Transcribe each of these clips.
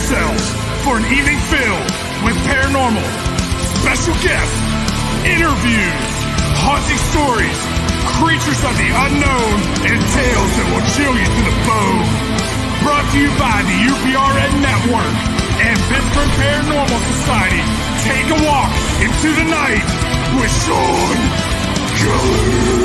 yourselves for an evening filled with paranormal, special guests, interviews, haunting stories, creatures of the unknown, and tales that will chill you to the bone. Brought to you by the UPRN Network and Pittsburgh Paranormal Society. Take a walk into the night with Shawn Kelly.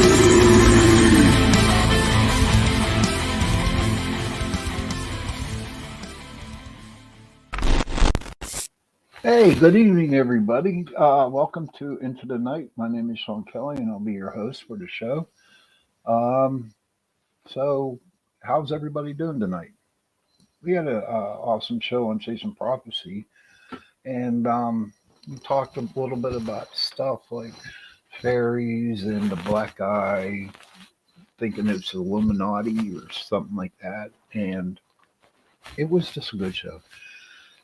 Hey, good evening, everybody. Welcome to Into the Night. My name is Shawn Kelly, and I'll be your host for the show. So, how's everybody doing tonight? We had an awesome show on Chasing Prophecy, and we talked a little bit about stuff like fairies and the black eye, thinking it's Illuminati or something like that, and it was just a good show.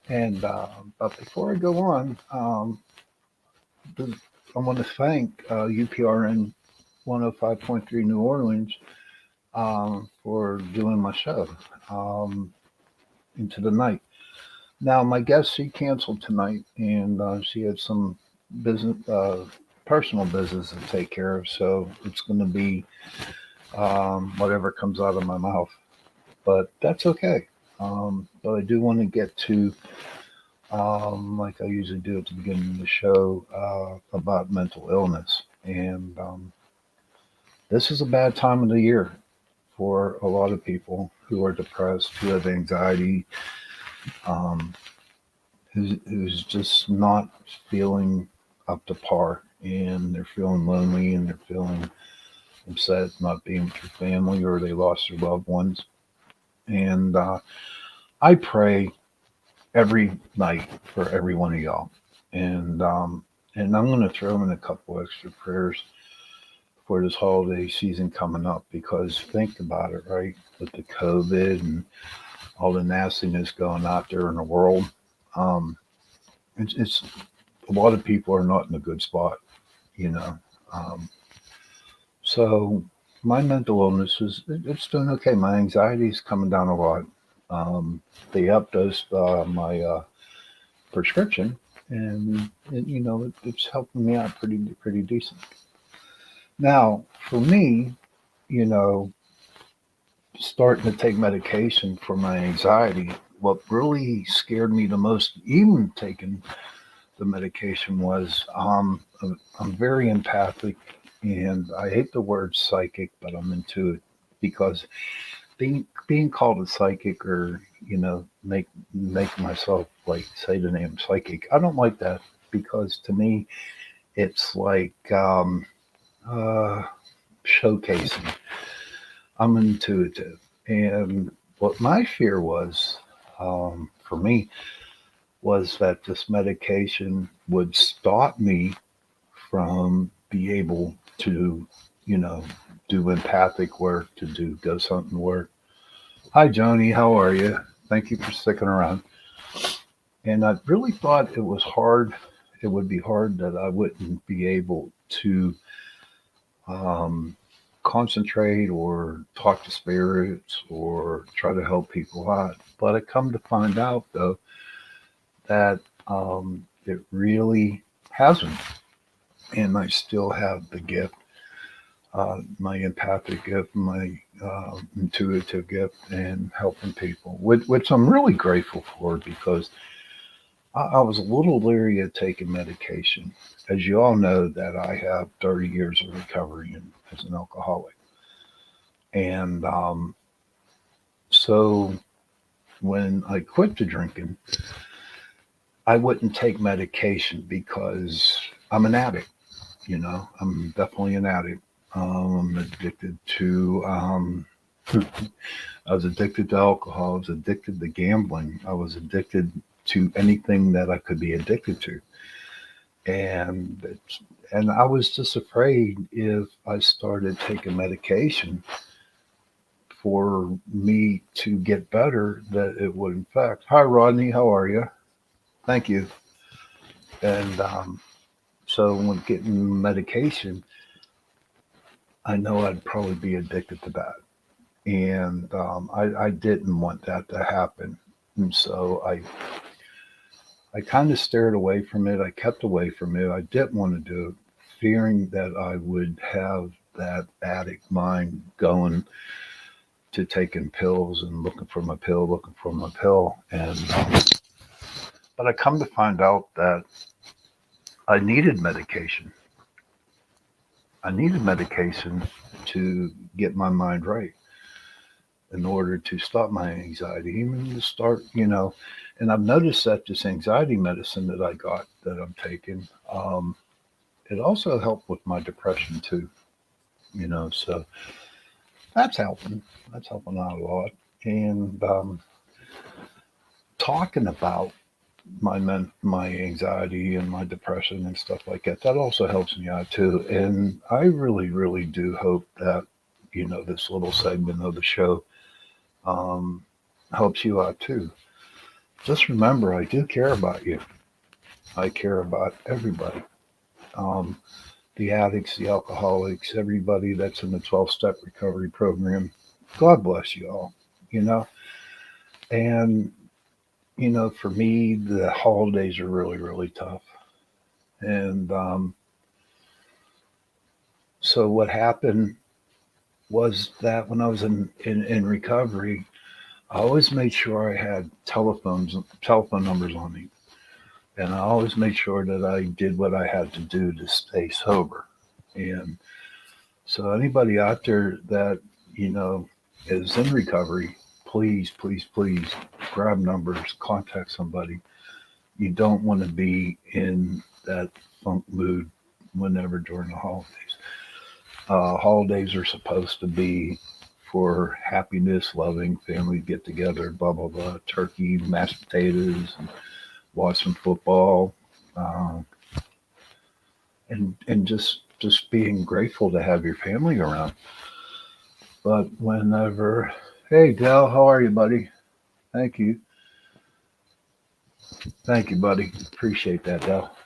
And but before I go on, I want to thank UPRN 105.3 New Orleans for doing my show into the night. Now, my guest, she canceled tonight, and she had some business, personal business to take care of, so it's going to be whatever comes out of my mouth. But that's okay. But I do want to get to, like I usually do at the beginning of the show, about mental illness. And this is a bad time of the year for a lot of people who are depressed, who have anxiety, who's just not feeling up to par, and they're feeling lonely, and they're feeling upset not being with their family, or they lost their loved ones. And I pray every night for every one of y'all, and I'm going to throw in a couple extra prayers for this holiday season coming up, because think about it, right? With the COVID and all the nastiness going out there in the world, it's a lot of people are not in a good spot, you know. So my mental illness it's doing okay. My anxiety is coming down a lot. They upped my prescription, and you know it's helping me out pretty decent. Now, for me, you know, starting to take medication for my anxiety, what really scared me the most, even taking the medication, was I'm very empathic, and I hate the word psychic, but I'm into it because being called a psychic, or you know, make myself like say the name psychic, I don't like that, because to me it's like showcasing. I'm intuitive, and what my fear was, for me, was that this medication would stop me from be able to, you know, do empathic work, to do ghost hunting work. Hi, Joni. How are you? Thank you for sticking around. And I really thought it was hard. It would be hard that I wouldn't be able to concentrate or talk to spirits or try to help people out. But I come to find out, though, that it really hasn't. And I still have the gift, my empathic gift, my intuitive gift, and helping people, which I'm really grateful for, because I was a little leery of taking medication. As you all know, that I have 30 years of recovery as an alcoholic. And so when I quit the drinking, I wouldn't take medication because I'm an addict. You know, I'm definitely an addict. I'm addicted to, I was addicted to alcohol. I was addicted to gambling. I was addicted to anything that I could be addicted to. And I was just afraid if I started taking medication for me to get better, that it would infect. Hi, Rodney. How are you? Thank you. And so when getting medication, I know I'd probably be addicted to that. And I didn't want that to happen. And so I kind of stared away from it. I kept away from it. I didn't want to do it, fearing that I would have that addict mind going to taking pills and looking for my pill, looking for my pill. And but I come to find out that I needed medication. I needed medication to get my mind right in order to stop my anxiety, even to start, And I've noticed that this anxiety medicine that I got that I'm taking, it also helped with my depression too, So that's helping. That's helping out a lot. And talking about my anxiety and my depression and stuff like that, that also helps me out too. And I really, really do hope that, this little segment of the show um, helps you out too. Just remember, I do care about you. I care about everybody. Um, the addicts, the alcoholics, everybody that's in the 12-step recovery program. God bless you all, you know. And, for me, the holidays are really, really tough. And so what happened was that when I was in recovery, I always made sure I had telephone numbers on me. And I always made sure that I did what I had to do to stay sober. And so anybody out there that, is in recovery, please, please, please grab numbers, contact somebody. You don't want to be in that funk mood whenever during the holidays. Holidays are supposed to be for happiness, loving, family get together, blah, blah, blah, turkey, mashed potatoes, and watch some football, uh, and just being grateful to have your family around. But whenever, hey Dell, how are you, buddy? Thank you, thank you, buddy. Appreciate that, Dell.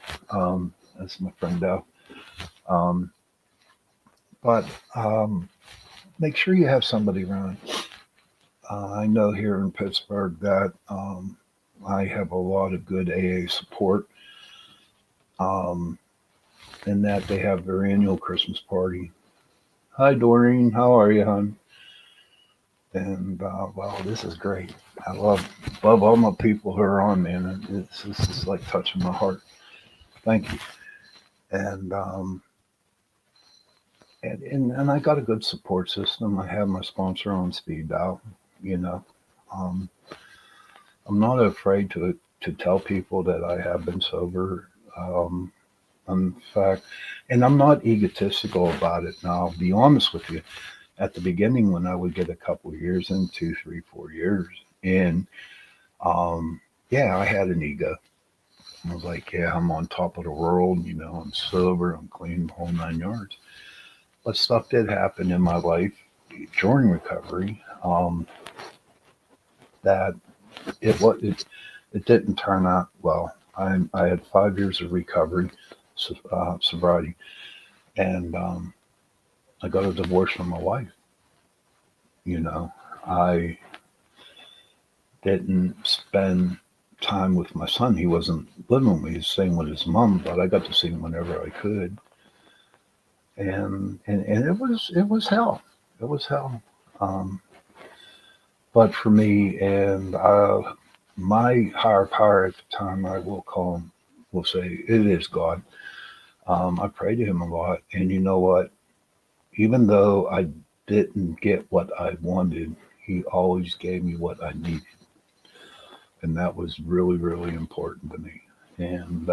That's my friend Dell. Um, but make sure you have somebody around. I know here in Pittsburgh that I have a lot of good AA support. Um, and that they have their annual Christmas party. Hi, Doreen. How are you, hon? And wow, this is great. I love all my people who are on, man. This is like touching my heart. Thank you. And and I got a good support system. I have my sponsor on speed dial. You know, um, I'm not afraid to tell people that I have been sober. In fact, and I'm not egotistical about it. Now, I'll be honest with you. At the beginning, when I would get a couple of years in, 2, 3, 4 years in, um, yeah, I had an ego. I was like, yeah, I'm on top of the world. I'm sober, I'm clean, the whole 9 yards. But stuff did happen in my life during recovery that it didn't turn out well. I had 5 years of recovery, sobriety, and I got a divorce from my wife. I didn't spend time with my son. He wasn't living with me. He was staying with his mom, but I got to see him whenever I could. And it was hell. It was hell. Um, but for me and my higher power at the time, I will call him. We'll say it is God. I pray to him a lot, and you know what? Even though I didn't get what I wanted, he always gave me what I needed. And that was really, really important to me. And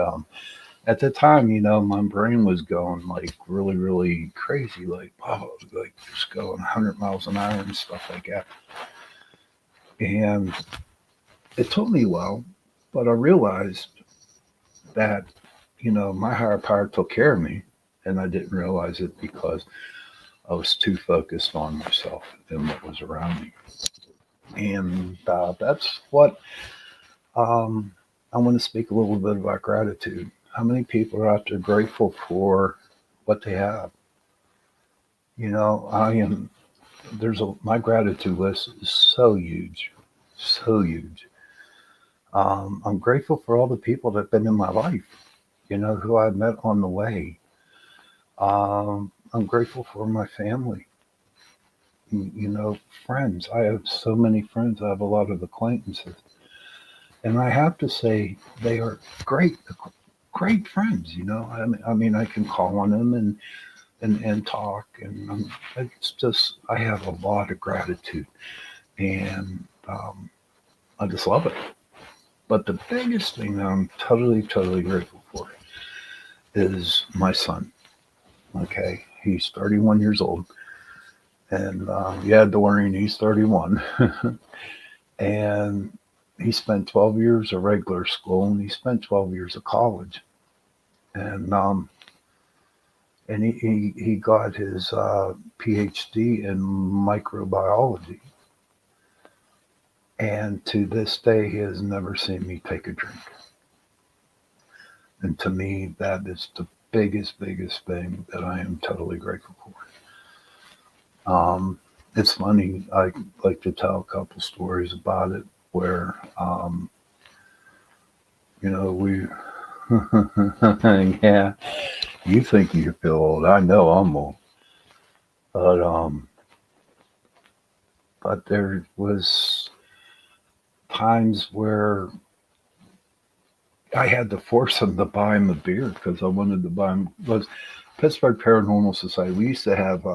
at the time, my brain was going like really, really crazy, like, oh, like just going 100 miles an hour and stuff like that. And it took me a while, but I realized that, my higher power took care of me. And I didn't realize it because I was too focused on myself and what was around me. And that's what I want to speak a little bit about gratitude. How many people are out there grateful for what they have? I am. My gratitude list is so huge, so huge. I'm grateful for all the people that have been in my life, who I've met on the way. I'm grateful for my family, friends. I have so many friends. I have a lot of acquaintances. And I have to say, they are great, great friends. I mean, I can call on them and talk. And it's just, I have a lot of gratitude. And I just love it. But the biggest thing that I'm totally, totally grateful for is my son. Okay. He's 31 years old. And yeah, Dorian, he's 31. And he spent 12 years of regular school and he spent 12 years of college. And he got his PhD in microbiology. And to this day, he has never seen me take a drink. And to me, that is the biggest, biggest thing that I am totally grateful for. It's funny. I like to tell a couple stories about it where, we, yeah, you think you feel old. I know I'm old. But, but there was times where I had to force him to buy him a beer because I wanted to buy him. Was Pittsburgh Paranormal Society. We used to have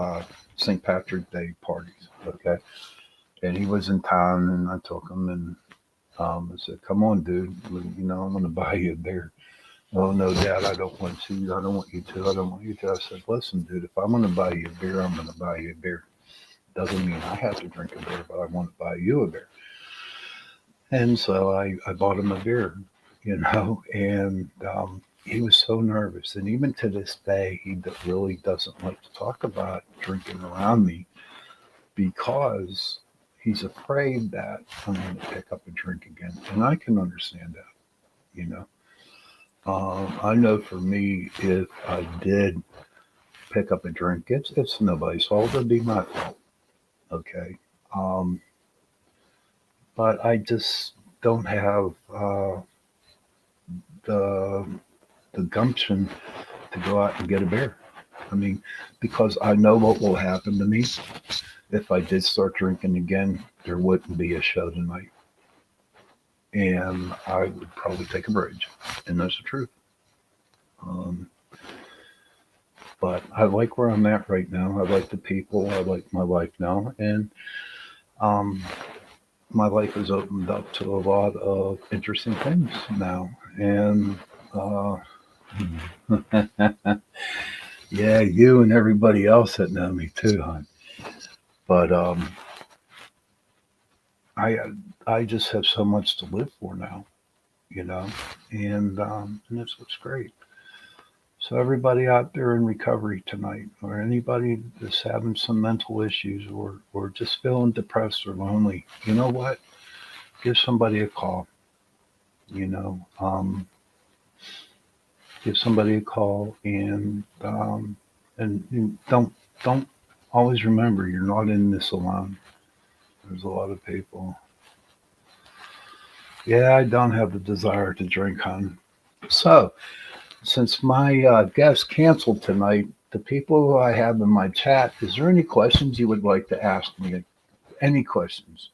St. Patrick's Day parties. Okay, and he was in town, and I took him and I said, "Come on, dude. I'm going to buy you a beer." Oh no, Dad, I don't want to. I don't want you to. I don't want you to. I said, "Listen, dude. If I'm going to buy you a beer, I'm going to buy you a beer. Doesn't mean I have to drink a beer, but I want to buy you a beer." And so I bought him a beer, and he was so nervous. And even to this day, he really doesn't like to talk about drinking around me because he's afraid that I'm going to pick up a drink again. And I can understand that, you know. I know for me, if I did pick up a drink, it's nobody's fault. It'd be my fault. Okay. Um, but I just don't have the the gumption to go out and get a beer. I mean, because I know what will happen to me if I did start drinking again. There wouldn't be a show tonight, and I would probably take a bridge, and that's the truth. Um, but I like where I'm at right now. I like the people. I like my life now, and um, my life has opened up to a lot of interesting things now, and. Yeah, you and everybody else that know me too, hon. But I I just have so much to live for now, you know, and that's what's great. So everybody out there in recovery tonight, or anybody that's having some mental issues, or just feeling depressed or lonely, you know what? Give somebody a call. You know, give somebody a call, and don't always remember you're not in this alone. There's a lot of people. Yeah, I don't have the desire to drink, hon. So, since my guest canceled tonight, the people who I have in my chat, is there any questions you would like to ask me? Any questions?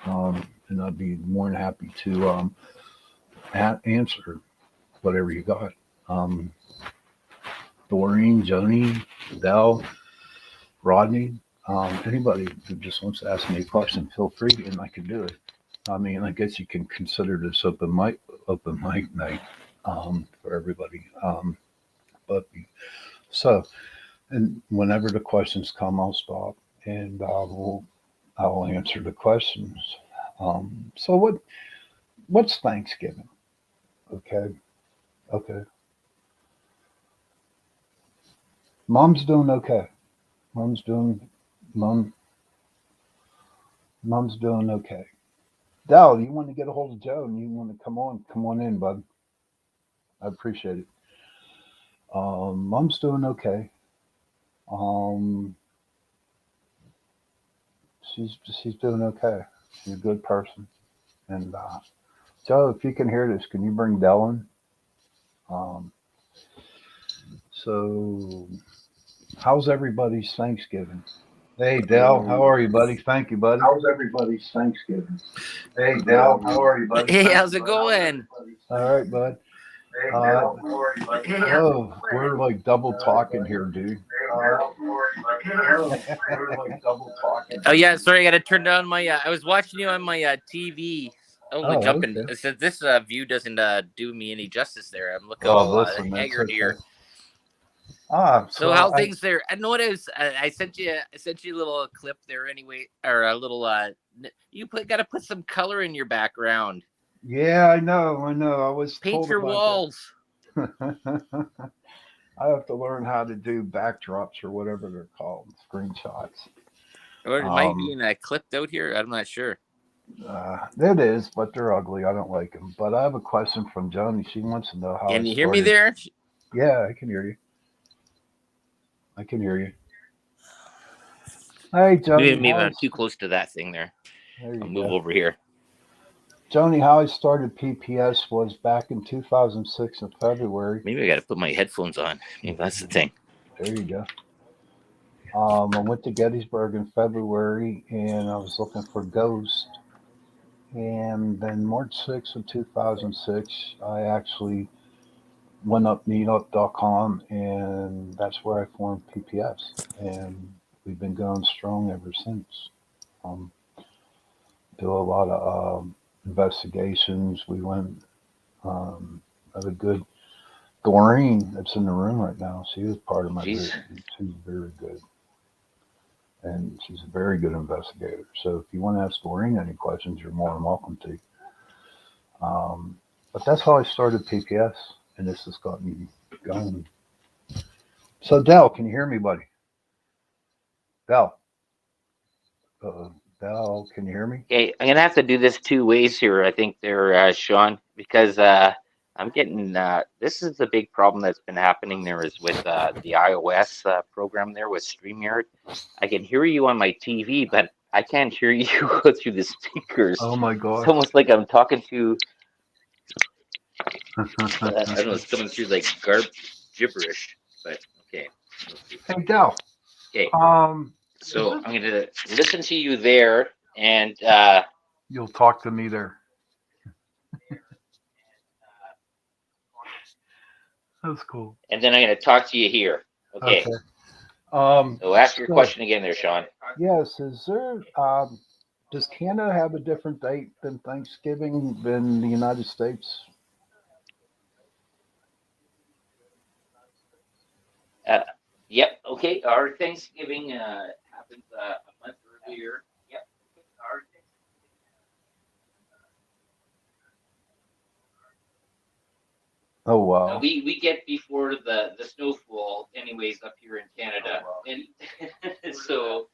And I'd be more than happy to answer whatever you got. Um, Doreen, Joni, Dell, Rodney, anybody who just wants to ask me a question, feel free, and I can do it. I mean, I guess you can consider this open mic night for everybody. But so, and whenever the questions come, I'll stop and I will answer the questions. So what's Thanksgiving? Okay, okay. Mom's doing okay. Mom's doing mom mom's doing okay. Dal, you want to get a hold of Joe and you want to come on? Come on in, bud. I appreciate it. Mom's doing okay. Um, she's doing okay. She's a good person, and Joe, if you can hear this, can you bring Dell in? Um, so, how's everybody's Thanksgiving? Hey, Dell, how are you, buddy? Thank you, buddy. How's everybody's Thanksgiving? Hey, Dell, how are you, buddy? Hey, Thank how's you, it buddy. How's going? everybody? All right, bud. Hey, Dell, how are you, buddy? Oh, we're like double talking here, dude. Oh, we're like double talking. Oh yeah, sorry, I gotta turn down my. I was watching you on my TV. Oh, we Oh, jumping. okay. It says this view doesn't do me any justice there. I'm looking Oh, all listen, that's haggard okay. here. So So how things there? I know what I was. I sent you. I sent you a little clip there anyway, or a little. You gotta put some color in your background. yeah, I know. I was Paint told your about walls. that. I have to learn how to do backdrops or whatever they're called, screenshots. Or it might be clipped out here. I'm not sure. It is, but they're ugly. I don't like them. But I have a question from Joni. She wants to know how. Can I you hear me started. there? Yeah, I can hear you. I can hear you. Hey, Joni. Maybe I'm too close to that thing there. I'll move over here. Joni, how I started PPS was back in 2006 in February. Maybe I got to put my headphones on. Maybe that's the thing. There you go. I went to Gettysburg in February, and I was looking for Ghost. And then March 6th of 2006, I actually went up meetup.com, and that's where I formed PPS. And we've been going strong ever since. Do a lot of investigations. We went, had a good Doreen that's in the room right now. She was part of my group. She's very good. And she's a very good investigator. So if you want to ask Doreen any questions, you're more than welcome to. But that's how I started PPS, and this has gotten me going. So Dell, can you hear me, buddy? Dell. Dell, can you hear me? Okay, I'm gonna have to do this two ways here. I think there, Shawn, because I'm getting. This is the big problem that's been happening there is with the iOS program there with StreamYard. I can hear you on my TV, but I can't hear you go through the speakers. Oh my God! It's almost like I'm talking to. I don't know. It's coming through like gibberish, but okay. Hey Dell. Okay. So I'm going to listen to you there, and you'll talk to me there. That's cool. And then I'm going to talk to you here. Okay. So ask your question again there, Shawn. Yes. Is there? Does Canada have a different date than Thanksgiving than the United States? Yep. Okay. Our Thanksgiving happens a month earlier. Yep. Our Oh wow. We get before the snowfall, anyways, up here in Canada, and so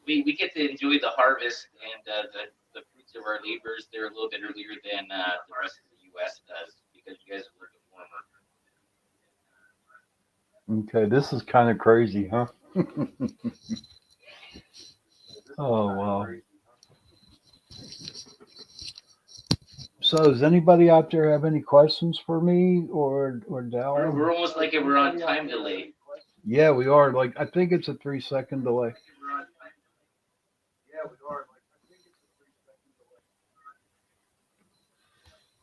we get to enjoy the harvest and the fruits of our labors. They're a little bit earlier than the rest of the U.S. does because you guys are a little bit warmer. Okay, this is kind of crazy, huh? Oh, wow. So, does anybody out there have any questions for me or Dal? We're almost like we're on time delay. Yeah, we are. Like, I think it's a 3-second delay.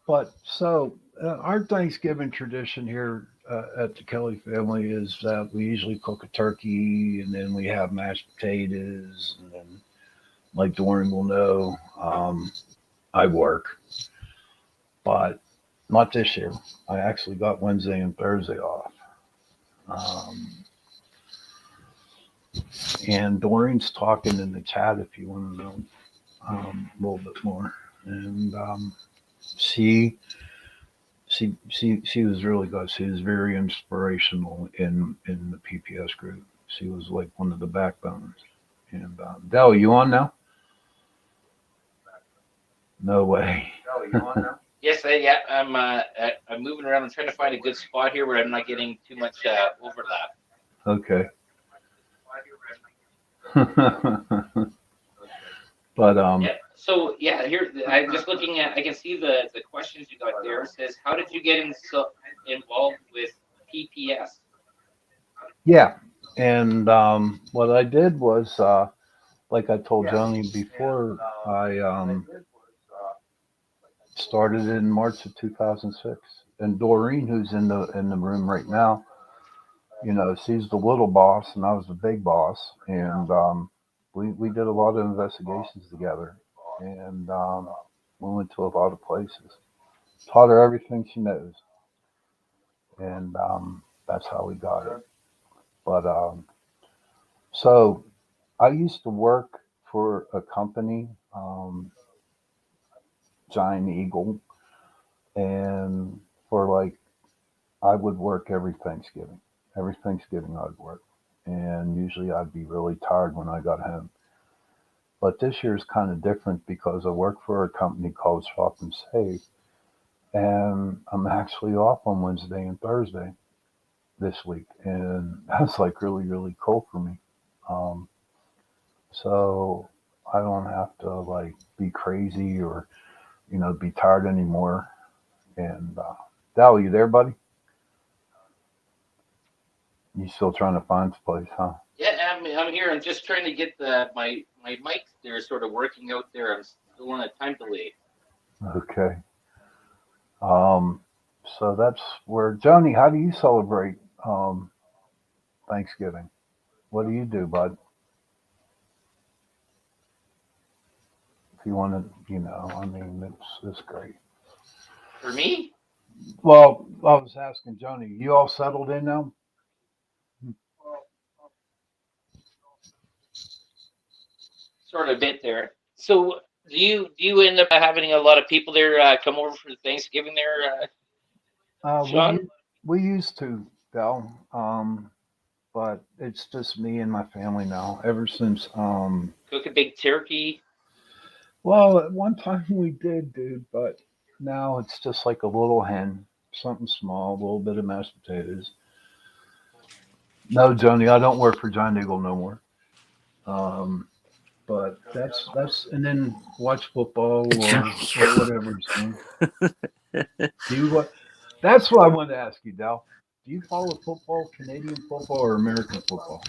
But so, our Thanksgiving tradition here at the Kelly family is that we usually cook a turkey and then we have mashed potatoes. And then, like Doran will know, I work. But not this year. I actually got Wednesday and Thursday off. And Doreen's talking in the chat if you want to know a little bit more. And she was really good. She was very inspirational in the PPS group. She was like one of the backbones. And Del, you on now? No way. Del, you on now? Yes, yeah. I'm moving around. I'm trying to find a good spot here where I'm not getting too much overlap. Okay. But Yeah. So yeah, here I'm just looking at. I can see the questions you got there. It says, how did you get involved with PPS? Yeah. And what I did was, like I told Johnny before, I started in March of 2006. And Doreen, who's in the room right now, she's the little boss, and I was the big boss, and we did a lot of investigations together, and we went to a lot of places. Taught her everything she knows, and that's how we got it. But so I used to work for a company, Giant Eagle, and for like I would work every Thanksgiving. Every Thanksgiving I'd work, and usually I'd be really tired when I got home. But this year is kind of different because I work for a company called Shop and Save, and I'm actually off on Wednesday and Thursday this week, and that's like really really cool for me. Um, so I don't have to like be crazy or be tired anymore. And Dal, you there, buddy? You still trying to find the place, huh? Yeah, I'm here. I'm just trying to get my mic there sort of working out there. I'm still on a time delay. Okay. Um, so that's where Joni. How do you celebrate Thanksgiving? What do you do, bud? If you want to, I mean, it's great. For me, Well, I was asking Joni. You all settled in now? sort of a bit there. So do you end up having a lot of people there come over for Thanksgiving there, Uh, we Shawn? u- we used to, Dal, but it's just me and my family now. Ever since, Cook a big turkey. well, at one time we did, dude, but now it's just like a little hen, something small, a little bit of mashed potatoes. No, Joni, I don't work for Giant Eagle no more. Um, but that's and then watch football or whatever it's doing. Do you what? That's what I wanted to ask you, Dal. Do you follow football, Canadian football, or American football?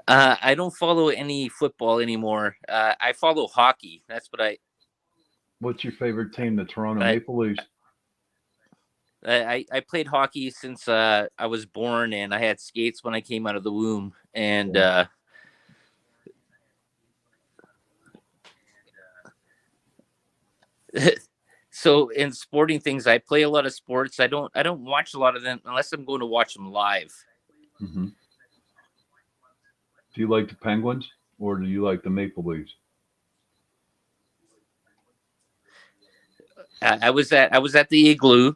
I don't follow any football anymore. I follow hockey. That's what What's your favorite team? The Toronto I Maple Leafs. I played hockey since I was born, and I had skates when I came out of the womb. And Yeah. so in sporting things, I play a lot of sports. I don't watch a lot of them unless I'm going to watch them live. Hmm. Do you like the Penguins or do you like the Maple Leafs? I was at the Igloo,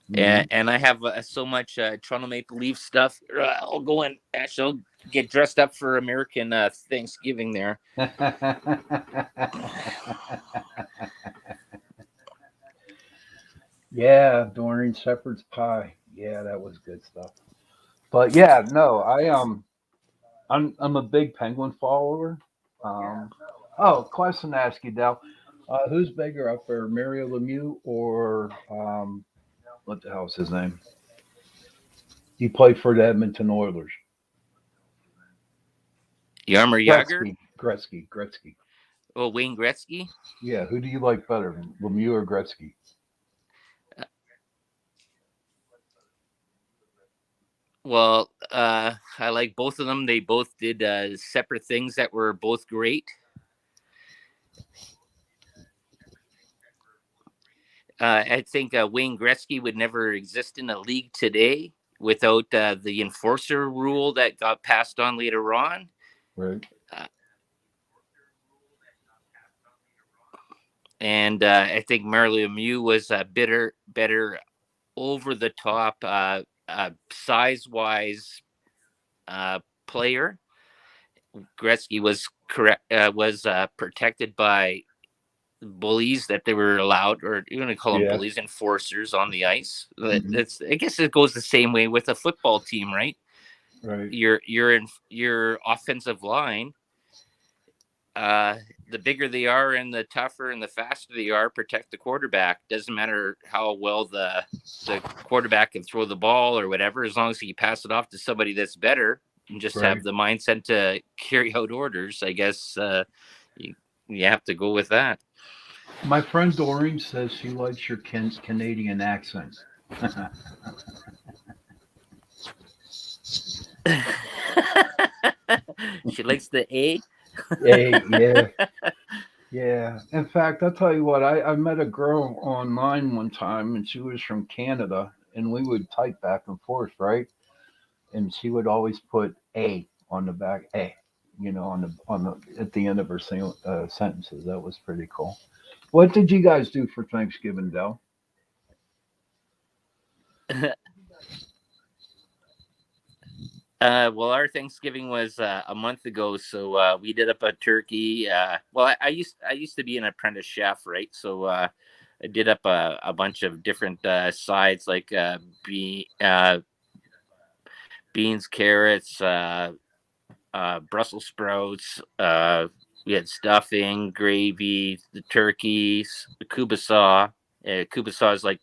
Hmm. and I have so much Toronto Maple Leaf stuff. I'll go and actually I'll get dressed up for American Thanksgiving there. Yeah, Doreen Shepherd's pie. Yeah, that was good stuff. But yeah, no, I'm a big Penguin follower. Um, oh, question to ask you, Dal. Who's bigger up there, Mario Lemieux or what the hell's his name? He played for the Edmonton Oilers. Yarmer Yager. Gretzky. Oh, Wayne Gretzky. Yeah, who do you like better, Lemieux or Gretzky? Well, I like both of them. They both did separate things that were both great. I think Wayne Gretzky would never exist in a league today without the enforcer rule that got passed on later on. Right. Uh, and I think Mario Lemieux was a better over the top, size wise player. Gretzky was correct was protected by bullies that they were allowed, or you're going to call them Yeah. bullies, enforcers on the ice. Hmm. That's I guess it goes the same way with a football team, right? Right. Your offensive line the bigger they are and the tougher and the faster they are, protect the quarterback. Doesn't matter how well the quarterback can throw the ball or whatever, as long as he pass it off to somebody that's better and just Right. have the mindset to carry out orders. I guess you have to go with that. My friend Doreen says she likes your Canadian accent. She likes the A. Hey, yeah, yeah. In fact, I'll tell you what, I met a girl online one time and she was from Canada and we would type back and forth, right? And she would always put A on the back, A, on the at the end of her sentences. That was pretty cool. What did you guys do for Thanksgiving, Dell? Well, our Thanksgiving was a month ago, so we did up a turkey. Well, I used to be an apprentice chef, right? So I did up a bunch of different sides like beans, carrots, Brussels sprouts. We had stuffing, gravy, the turkeys, the kubasa. Kubasa is like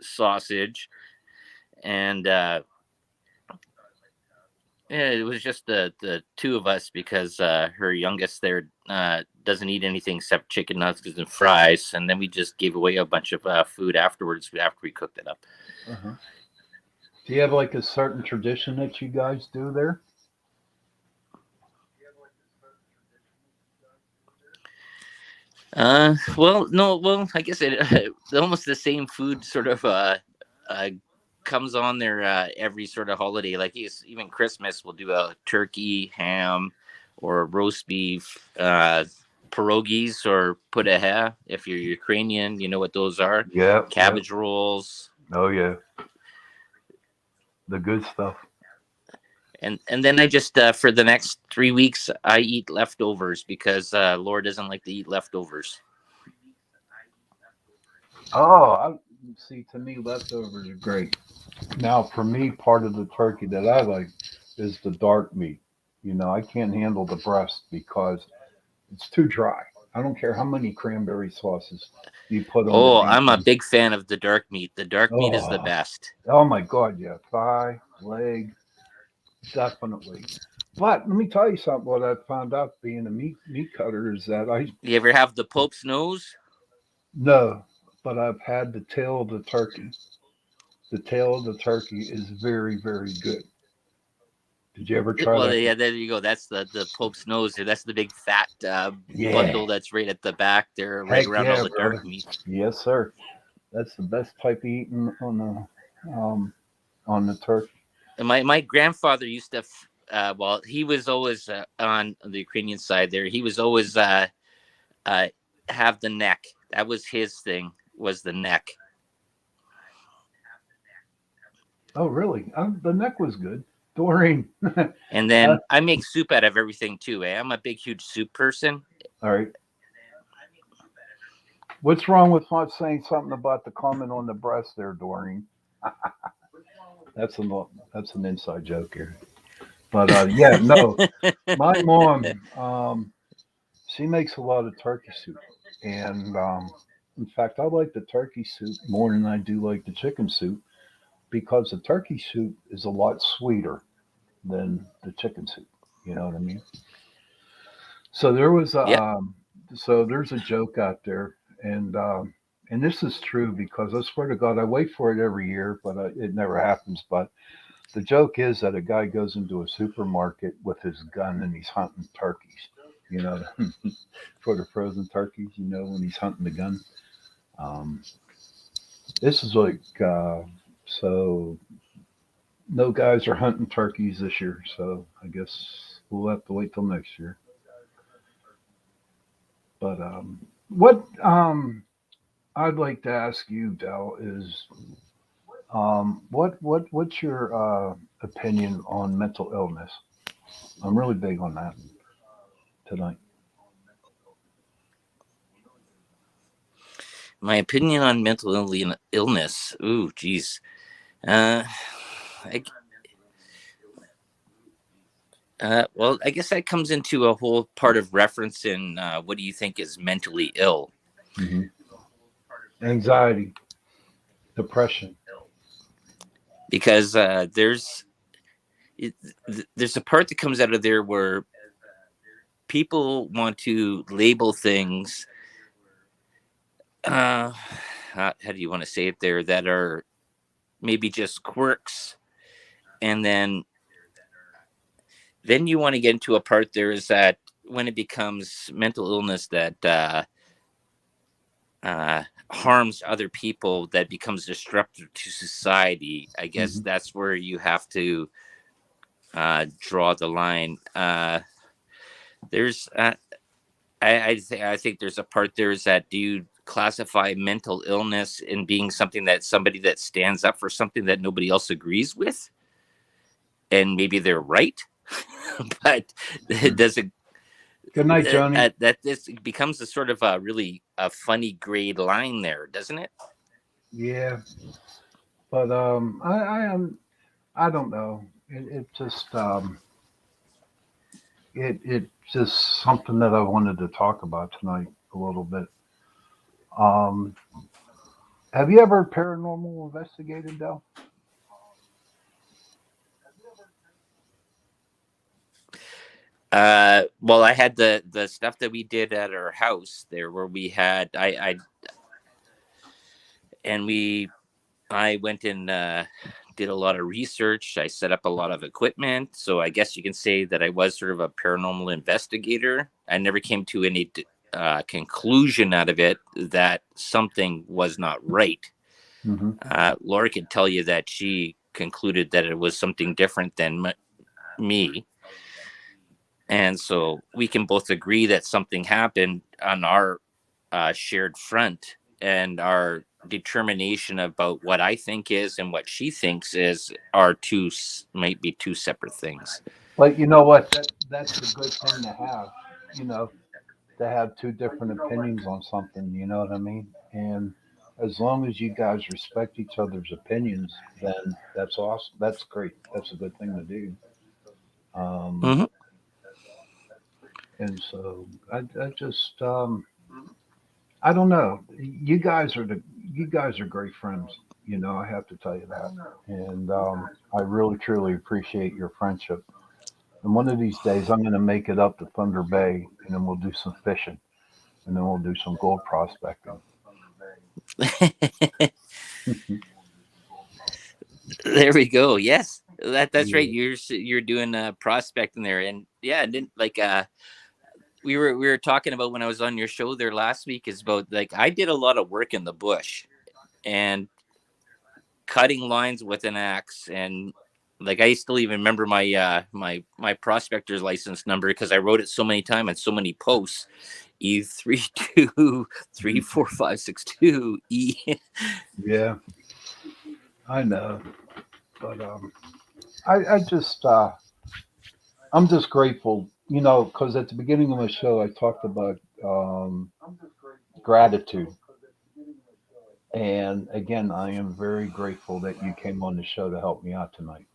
sausage, and yeah, it was just the two of us because her youngest there doesn't eat anything except chicken nuggets and fries, and then we just gave away a bunch of food afterwards after we cooked it up. Uh-huh. Do you have like a certain tradition that you guys do there? Well, no, well, I guess it almost the same food sort of uh comes on there every sort of holiday. Like even Christmas, we'll do a turkey, ham, or roast beef, pierogies, or pudeha. If you're Ukrainian, you know what those are. Yeah, yeah. Cabbage rolls, Oh yeah, the good stuff. and then I just for the next 3 weeks I eat leftovers because Laura doesn't like to eat leftovers. Oh, see. To me, leftovers are great. Now, for me, part of the turkey that I like is the dark meat. I can't handle the breast because it's too dry. I don't care how many cranberry sauces you put on the Oh, beef. I'm a big fan of the dark meat. The dark meat is the Oh, best. oh my God, yeah. Thigh, leg, definitely. But let me tell you something. What I found out being a meat cutter is that I You ever have the Pope's nose? no, but I've had the tail of the turkey. The tail of the turkey is very, very good. Did you ever try Well, that? yeah, there you go. That's the Pope's nose. That's the big fat Yeah. bundle that's right at the back there, right Heck around all yeah, the dark brother. meat. Yes, sir. That's the best type of eating on the turkey. And my grandfather used to. Well, he was always on the Ukrainian side. There, he was always uh, have the neck. That was his thing. Was the neck. Oh, really? The neck was good. Doreen. And then I make soup out of everything too. I'm a big, huge soup person. All right. What's wrong with not saying something about the comment on the breast there, Doreen? That's an that's an inside joke here. But yeah, no. My mom, she makes a lot of turkey soup, and in fact, I like the turkey soup more than I do like the chicken soup because the turkey soup is a lot sweeter than the chicken soup. You know what I mean? So there was a Yeah. so there's a joke out there, and this is true because I swear to God, I wait for it every year, but it never happens. But the joke is that a guy goes into a supermarket with his gun and he's hunting turkeys. You know, for the frozen turkeys. When he's hunting the gun. Um, this is like so. No guys are hunting turkeys this year, so I guess we'll have to wait till next year. But what I'd like to ask you, Dell, is what's your opinion on mental illness? I'm really big on that tonight. My opinion on mental illness. Ooh, geez. Uh, I, Well, I guess that comes into a whole part of reference in what do you think is mentally ill? Mm-hmm. Anxiety, depression. Because there's a part that comes out of there where people want to label things. How do you want to say it there? That are maybe just quirks, and then you want to get into a part there is that when it becomes mental illness that harms other people, that becomes disruptive to society. I guess Mm-hmm. that's where you have to draw the line. There's I think there's a part there is that do you classify mental illness in being something that somebody that stands up for something that nobody else agrees with, and maybe they're right, but it doesn't. Good night, Johnny. That this becomes a sort of a really a funny grade line there, doesn't it? Yeah, but I am. I don't know. It just it's just something that I wanted to talk about tonight a little bit. Um, have you ever paranormal investigated, Del? Well, I had the stuff that we did at our house there, where we had I and we I went and did a lot of research. I set up a lot of equipment. So I guess you can say that I was sort of a paranormal investigator. I never came to any conclusion out of it that something was not right. Mm-hmm. Laura could tell you that she concluded that it was something different than me. And so we can both agree that something happened on our shared front, and our determination about what I think is and what she thinks is are might be two separate things. But you know what? That's a good thing to have. You know, to have two different opinions on something. You know what I mean? And as long as you guys respect each other's opinions, then that's awesome. That's great. That's a good thing to do. Um, Mm-hmm. and so I just I don't know. You guys are great friends. You know, I have to tell you that. And I really truly appreciate your friendship. And one of these days, I'm going to make it up to Thunder Bay, and then we'll do some fishing, and then we'll do some gold prospecting. There we go. Yes, that's right. Yeah. You're doing prospecting there, and yeah, didn't like we were talking about when I was on your show there last week is about like I did a lot of work in the bush and cutting lines with an axe, and like I still even remember my my prospector's license number because I wrote it so many times and so many posts. E323456 Yeah, I know, but I just I'm just grateful, you know, because at the beginning of the show I talked about gratitude, and again I am very grateful that you came on the show to help me out tonight.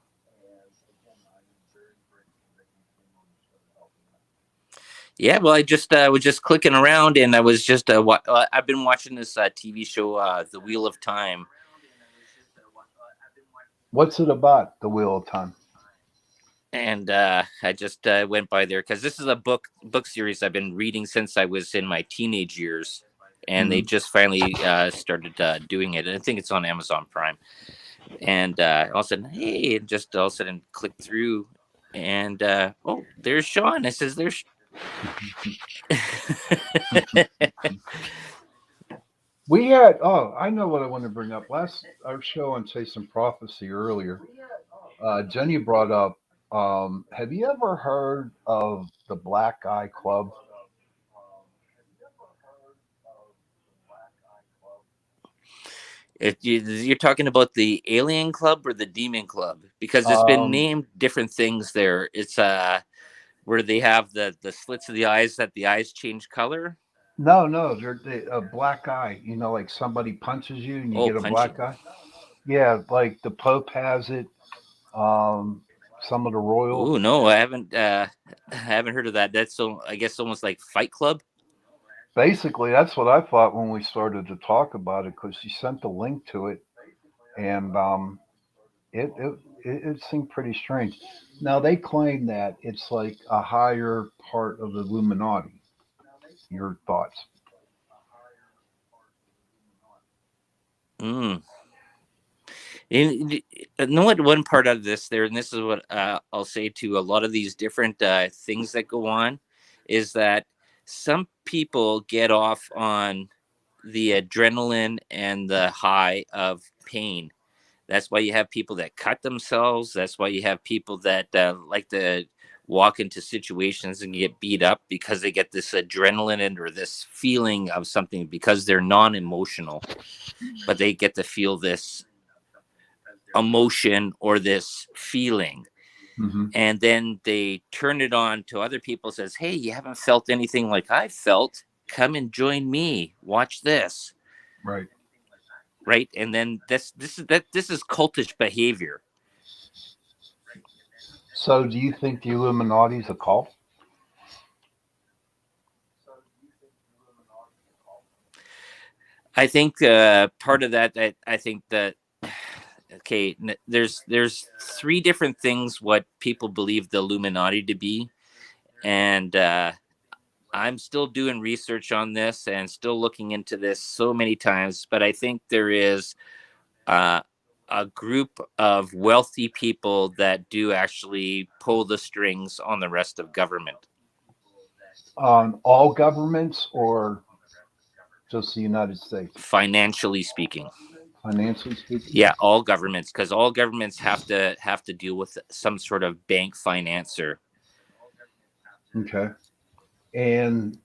Yeah, well, I just was just clicking around, and I was just I've been watching this TV show, The Wheel of Time, What's it about, the Wheel of Time? and I just went by there because this is a book series I've been reading since I was in my teenage years, and they Hmm. just finally started doing it. And I think it's on Amazon Prime. And all of a sudden, hey, and just all of a sudden, click through, and oh, there's Shawn. It says there's. We had, oh, I know what I want to bring up. Last our show on Chase and Prophecy earlier, Jenny brought up, have you ever heard of the Black Eye Club? You're talking about the Alien Club or the Demon Club because it's been Um, named different things there. It's where they have the slits of the eyes that the eyes change color. no, no, they're a black eye. You know, like somebody punches you and you Oh, get a punching. black eye. Yeah, like the Pope has it. Um, Some of the royal. Oh no, I haven't heard of that. That's so I guess almost like Fight Club. Basically, that's what I thought when we started to talk about it, because she sent the link to it, and it, it it seemed pretty strange. Now they claim that it's like a higher part of the Illuminati. Your thoughts? Mm. And you know what? One part of this there, and this is what I'll say to a lot of these different things that go on, is that some people get off on the adrenaline and the high of pain. That's why you have people that cut themselves. That's why you have people that like to walk into situations and get beat up because they get this adrenaline or this feeling of something because they're non-emotional, but they get to feel this emotion or this feeling. Mm-hmm. And then they turn it on to other people, says, hey, you haven't felt anything like I felt, come and join me, watch this. Right. Right. And then this is cultish behavior. So, do you think the Illuminati is a cult? I think part of that I think that okay, there's three different things what people believe the Illuminati to be, and I'm still doing research on this and still looking into this so many times, but I think there is uh, a group of wealthy people that do actually pull the strings on the rest of government. On all governments or just the United States? Financially speaking, Financially speaking? yeah, all governments, because all governments have to deal with some sort of bank financer. Okay. And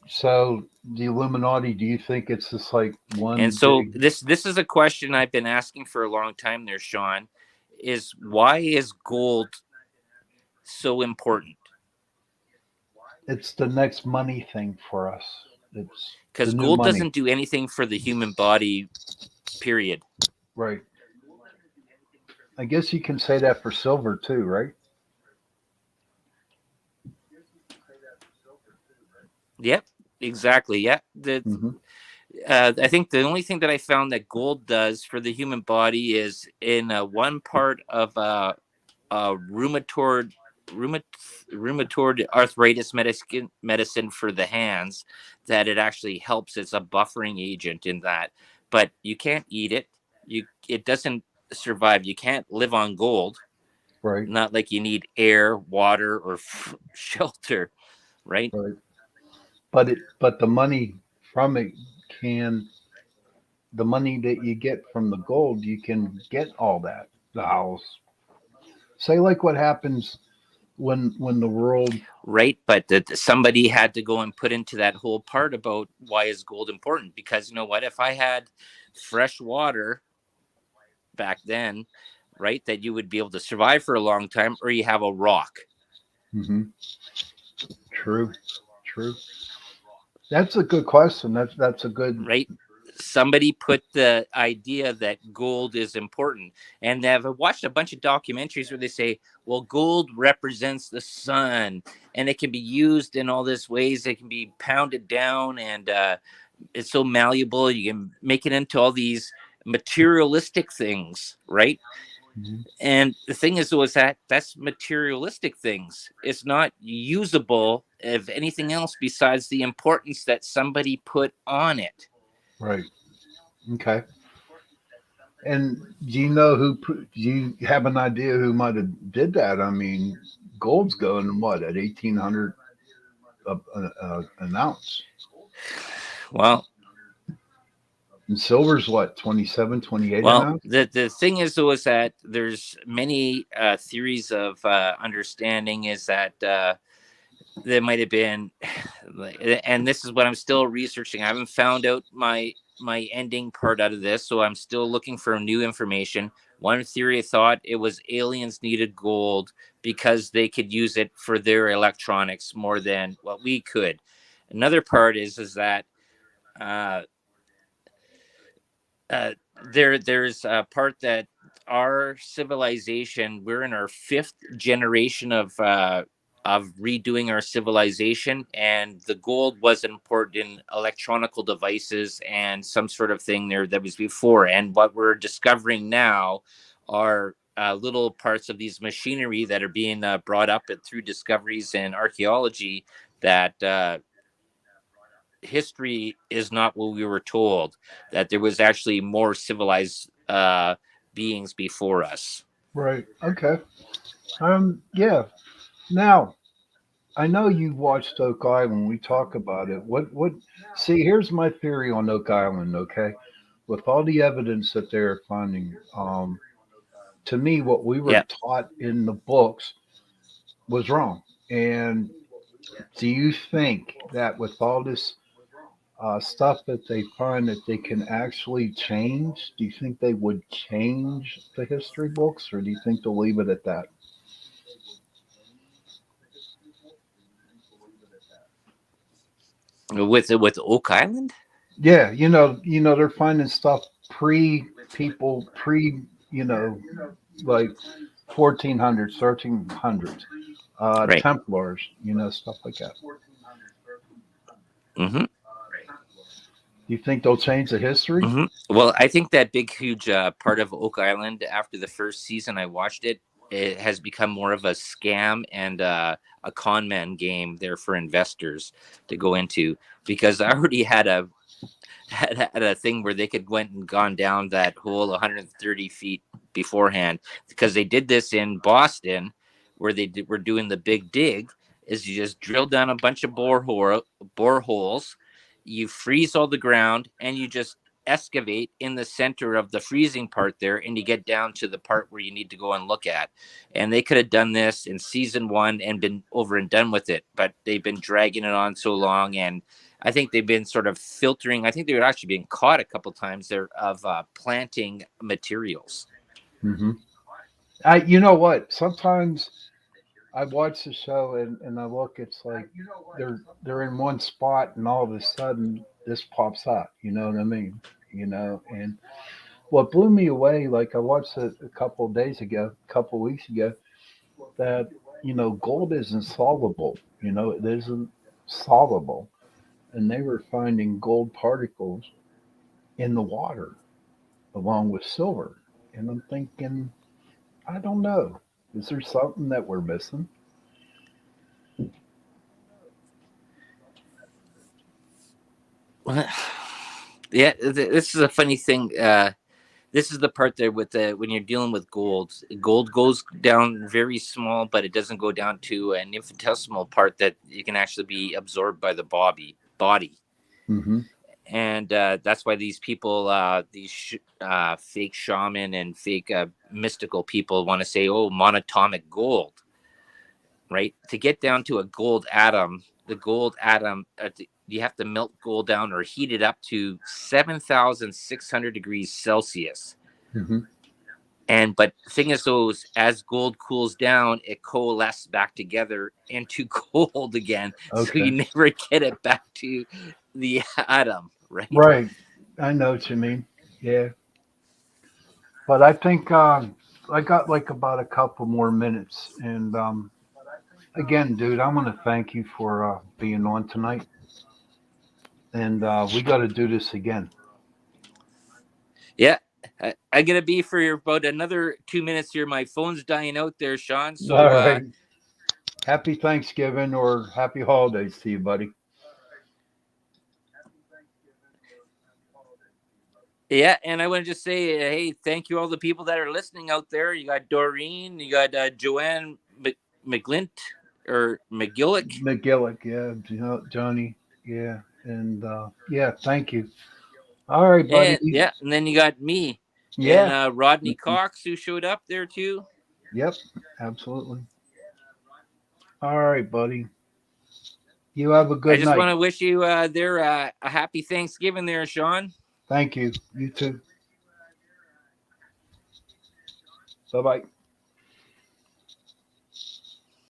so, the Illuminati, do you think it's just like And one so big. this is a question I've been asking for a long time there, Shawn, is why is gold so important? It's the next money thing for us. It's the Because new gold money. doesn't do anything for the human body, period. Right. I guess you can say that for silver too, right? Yep, exactly. Yeah. Mm-hmm. I think the only thing that I found that gold does for the human body is in one part of rheumatoid rheumat, rheumatoid arthritis medicine for the hands, that it actually helps. It's a buffering agent in that, but you can't eat it. It doesn't survive. You can't live on gold. Right. Not like you need air, water, or shelter, right? Right. But the money from it can the money that you get from the gold, you can get all that. The house. Say like what happens when the world. Right, but that somebody had to go and put into that whole part about why is gold important, because you know what, if I had fresh water back then, right, that you would be able to survive for a long time, or you have a rock. Mm-hmm. True. True. That's a good question. That's a good. Right, somebody put the idea that gold is important, and I've watched a bunch of documentaries where they say, well, gold represents the sun and it can be used in all these ways. It can be pounded down, and it's so malleable. You can make it into all these materialistic things, right? Mhm. And the thing is, though, is that that's materialistic things. It's not usable of anything else besides the importance that somebody put on it. Right. Okay. And do you know who? Do you have an idea who might have did that? I mean, gold's going what at 1,800 an ounce, Well, and silver's what 27, 28 an well, ounce. the thing is, though, is that there's many theories of understanding. Is that there might have been, and this is what I'm still researching. I haven't found out my ending part out of this, so I'm still looking for new information. One theory thought it was aliens needed gold because they could use it for their electronics more than what we could. Another part is that uh, there's a part that our civilization, we're in our 5th generation of redoing our civilization, and the gold wasn't important in electronical devices and some sort of thing there that was before. And what we're discovering now are little parts of these machinery that are being brought up through discoveries and archaeology, that history is not what we were told, that there was actually more civilized beings before us. Right. Okay. Yeah. Now, I know you watched Oak Island. We talk about it. What see, here's my theory on Oak Island, okay? With all the evidence that they're finding, to me what we were Yeah. taught in the books was wrong. And do you think that with all this stuff that they find that they can actually change? Do you think they would change the history books, or do you think they'll leave it at that? With Oak Island. Yeah, they're finding stuff pre people pre, you know, like 1400s, 1300s, Right. Templars, stuff like that. Hmm. Do you think they'll change the history? Well, I think that big, huge part of Oak Island, after the first season I watched it, it has become more of a scam and a con man game there for investors to go into, because I already had a thing where they could went and gone down that hole 130 feet beforehand, because they did this in Boston, where were doing the big dig. Is you just drill down a bunch of boreholes, you freeze all the ground, and you just excavate in the center of the freezing part there, and you get down to the part where you need to go and look at. And they could have done this in season 1 and been over and done with it, but they've been dragging it on so long. And I think they've been sort of filtering. I think they were actually being caught a couple times there of planting materials. Hmm. You know what? Sometimes I watch the show and I look. It's like they're in one spot, and all of a sudden this pops up. You know what I mean? And what blew me away, like I watched it a couple of days ago, a couple of weeks ago, that gold isn't solvable. It isn't solvable, and they were finding gold particles in the water along with silver. And I'm thinking, I don't know. Is there something that we're missing? Well, yeah, this is a funny thing. This is the part there with when you're dealing with gold. Gold goes down very small, but it doesn't go down to an infinitesimal part that you can actually be absorbed by the body. Hmm. And that's why these people, fake shaman and fake mystical people, want to say, "Oh, monatomic gold," right? To get down to a gold atom, the gold atom, you have to melt gold down or heat it up to 7,600 degrees Celsius. Hmm. And but the thing is, those as gold cools down, it coalesces back together into gold again. So Okay. you never get it back to the atom, right? Right. I know what you mean. Yeah. But I think I got like about a couple more minutes. And again, dude, I want to thank you for being on tonight. And we got to do this again. Yeah. I'm gonna be for about another 2 minutes here. My phone's dying out there, Shawn. All So right. Happy Thanksgiving or happy holidays to you, buddy. yeah, and I want to just say, hey, thank you all the people that are listening out there. You got Doreen, you got Joanne McGlint or McGillick, McGillick, yeah. Johnny, yeah. And yeah, thank you. All right, buddy. and then you got me and Yeah. Rodney Cox, who showed up there too. Yep. Absolutely. All right, buddy. You have a I good just night. want to wish you there a happy Thanksgiving there, Shawn. Thank you. You too. Bye bye.